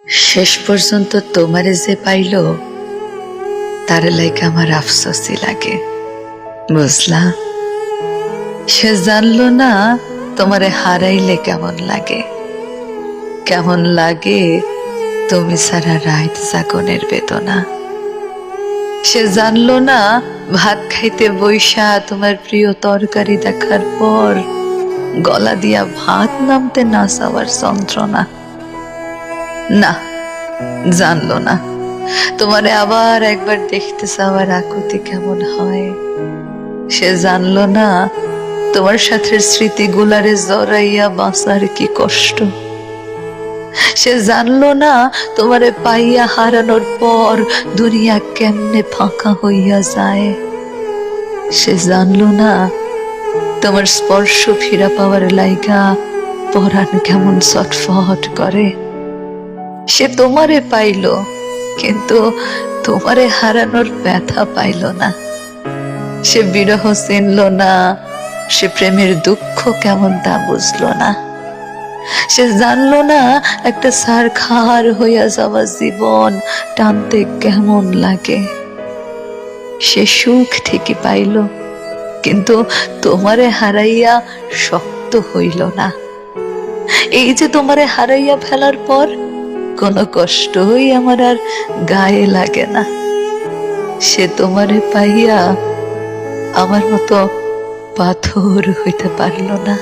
শেষ পর্যন্ত তোমারে যে পাইল তার লাইকে আমার আফসোসই লাগে, বুঝলা? সে জানলো না তোমারে হারাইলে কেমন লাগে, কেমন লাগে তুমি সারা রাত জাগনের বেদনা। সে জানলো না ভাত খাইতে বইসা তোমার প্রিয় তরকারি দেখার পর গলা দিয়া ভাত নামতে না চাওয়ার যন্ত্রণা। না, জানলো না তোমারে আবার একবার দেখতে চাওয়ার আকুতি কেমন হয়। সে জানলো না তোমার সাথে স্মৃতিগুলারে জড়াইয়া বাঁচার কি কষ্ট। সে জানলো না তোমারে পাইয়া হারানোর পর দুনিয়া কেমনে ফাঁকা হইয়া যায়। সে জানলো না তোমার স্পর্শ ফিরা পাওয়ার লাইগা পরাণ কেমন ছটফট করে। সে তোমারে পাইল কিন্তু তোমারে হারানোর ব্যথা পাইল না। সে বিরহ চিনল না, সে প্রেমের দুঃখ কেমন তা বুঝলো না। সে জানলো না একটা ছারখার হইয়া যাওয়া জীবন টানতে কেমন লাগে। সে সুখ ঠিকই পাইল কিন্তু তোমারে হারাইয়া শক্ত হইল না। এই যে তোমারে হারাইয়া ফেলার পর কোনো কষ্টই আমার আর গায়ে লাগে না। সে তোমারে পাইয়া আমার মতো পাথর হইতে পারল না।